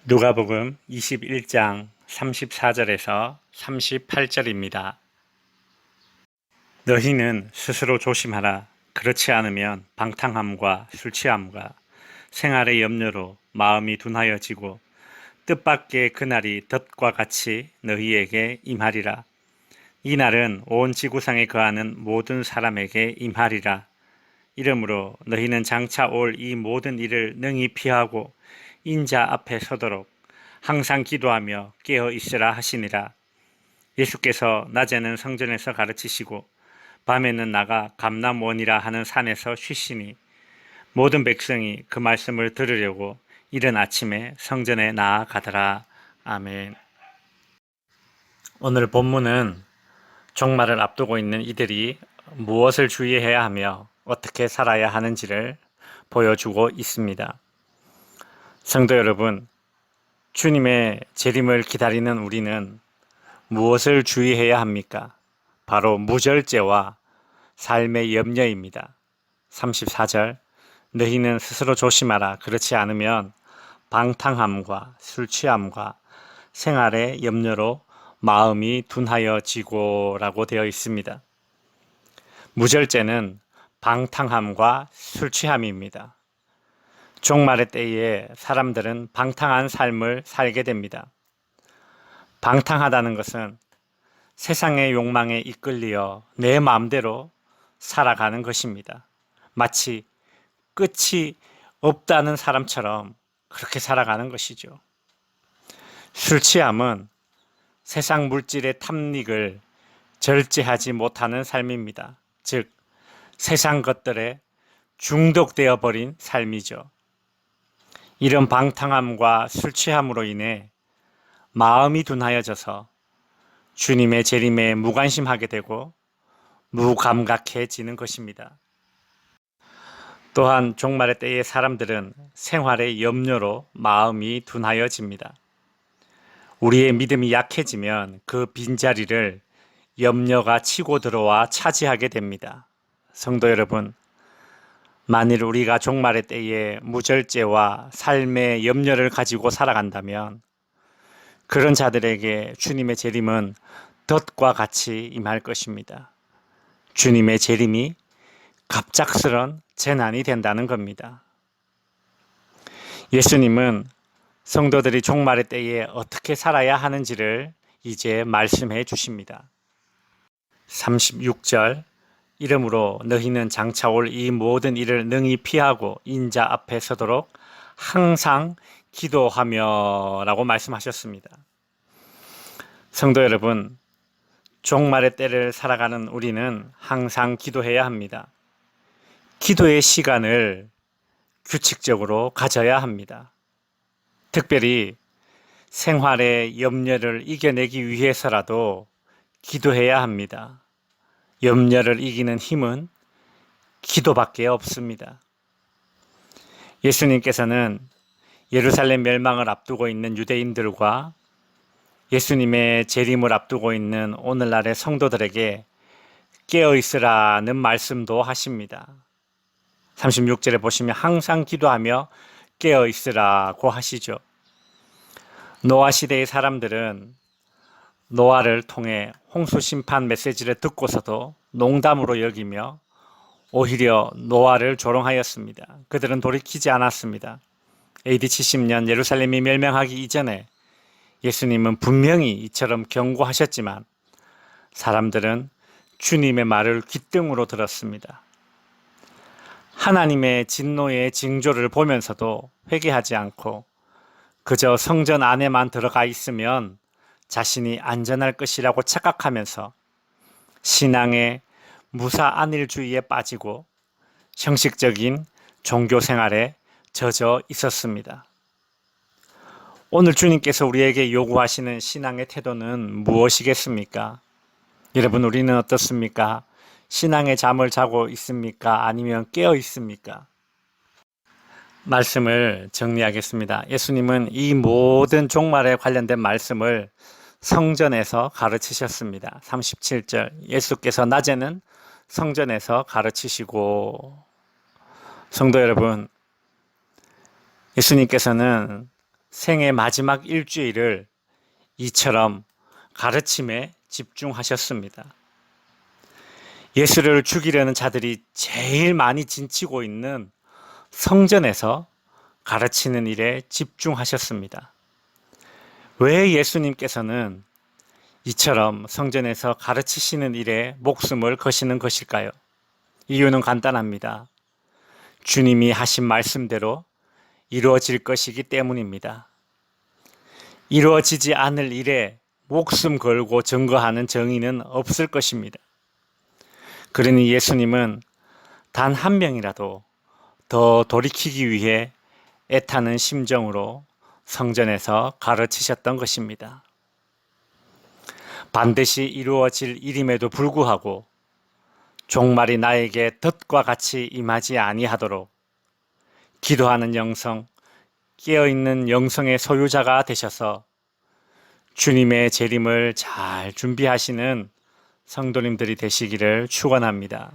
누가복음 21장 34절에서 38절입니다. 너희는 스스로 조심하라. 그렇지 않으면 방탕함과 술취함과 생활의 염려로 마음이 둔하여지고 뜻밖의 그날이 덫과 같이 너희에게 임하리라. 이 날은 온 지구상에 거하는 모든 사람에게 임하리라. 이러므로 너희는 장차 올 이 모든 일을 능히 피하고 인자 앞에 서도록 항상 기도하며 깨어 있으라 하시니라. 예수께서 낮에는 성전에서 가르치시고 밤에는 나가 감람원이라 하는 산에서 쉬시니 모든 백성이 그 말씀을 들으려고 이른 아침에 성전에 나아가더라. 아멘. 오늘 본문은 종말을 앞두고 있는 이들이 무엇을 주의해야 하며 어떻게 살아야 하는지를 보여주고 있습니다. 성도 여러분, 주님의 재림을 기다리는 우리는 무엇을 주의해야 합니까? 바로 무절제와 삶의 염려입니다. 34절, 너희는 스스로 조심하라. 그렇지 않으면 방탕함과 술취함과 생활의 염려로 마음이 둔하여지고 라고 되어 있습니다. 무절제는 방탕함과 술취함입니다. 종말의 때에 사람들은 방탕한 삶을 살게 됩니다. 방탕하다는 것은 세상의 욕망에 이끌려 내 마음대로 살아가는 것입니다. 마치 끝이 없다는 사람처럼 그렇게 살아가는 것이죠. 술취함은 세상 물질의 탐닉을 절제하지 못하는 삶입니다. 즉, 세상 것들에 중독되어 버린 삶이죠. 이런 방탕함과 술취함으로 인해 마음이 둔하여져서 주님의 재림에 무관심하게 되고 무감각해지는 것입니다. 또한 종말의 때의 사람들은 생활의 염려로 마음이 둔하여집니다. 우리의 믿음이 약해지면 그 빈자리를 염려가 치고 들어와 차지하게 됩니다. 성도 여러분, 만일 우리가 종말의 때에 무절제와 삶의 염려를 가지고 살아간다면 그런 자들에게 주님의 재림은 덫과 같이 임할 것입니다. 주님의 재림이 갑작스런 재난이 된다는 겁니다. 예수님은 성도들이 종말의 때에 어떻게 살아야 하는지를 이제 말씀해 주십니다. 36절, 이러므로 너희는 장차 올 이 모든 일을 능히 피하고 인자 앞에 서도록 항상 기도하며 라고 말씀하셨습니다. 성도 여러분, 종말의 때를 살아가는 우리는 항상 기도해야 합니다. 기도의 시간을 규칙적으로 가져야 합니다. 특별히 생활의 염려를 이겨내기 위해서라도 기도해야 합니다. 염려를 이기는 힘은 기도밖에 없습니다. 예수님께서는 예루살렘 멸망을 앞두고 있는 유대인들과 예수님의 재림을 앞두고 있는 오늘날의 성도들에게 깨어있으라는 말씀도 하십니다. 36절에 보시면 항상 기도하며 깨어있으라고 하시죠. 노아 시대의 사람들은 노아를 통해 홍수 심판 메시지를 듣고서도 농담으로 여기며 오히려 노아를 조롱하였습니다. 그들은 돌이키지 않았습니다. AD 70년 예루살렘이 멸망하기 이전에 예수님은 분명히 이처럼 경고하셨지만 사람들은 주님의 말을 귓등으로 들었습니다. 하나님의 진노의 징조를 보면서도 회개하지 않고 그저 성전 안에만 들어가 있으면 자신이 안전할 것이라고 착각하면서 신앙의 무사안일주의에 빠지고 형식적인 종교 생활에 젖어 있었습니다. 오늘 주님께서 우리에게 요구하시는 신앙의 태도는 무엇이겠습니까? 여러분, 우리는 어떻습니까? 신앙의 잠을 자고 있습니까? 아니면 깨어 있습니까? 말씀을 정리하겠습니다. 예수님은 이 모든 종말에 관련된 말씀을 성전에서 가르치셨습니다. 37절, 예수께서 낮에는 성전에서 가르치시고, 성도 여러분, 예수님께서는 생의 마지막 일주일을 이처럼 가르침에 집중하셨습니다. 예수를 죽이려는 자들이 제일 많이 진치고 있는 성전에서 가르치는 일에 집중하셨습니다. 왜 예수님께서는 이처럼 성전에서 가르치시는 일에 목숨을 거시는 것일까요? 이유는 간단합니다. 주님이 하신 말씀대로 이루어질 것이기 때문입니다. 이루어지지 않을 일에 목숨 걸고 증거하는 정의는 없을 것입니다. 그러니 예수님은 단 한 명이라도 더 돌이키기 위해 애타는 심정으로 성전에서 가르치셨던 것입니다. 반드시 이루어질 일임에도 불구하고 종말이 나에게 덫과 같이 임하지 아니하도록 기도하는 영성, 깨어있는 영성의 소유자가 되셔서 주님의 재림을 잘 준비하시는 성도님들이 되시기를 축원합니다.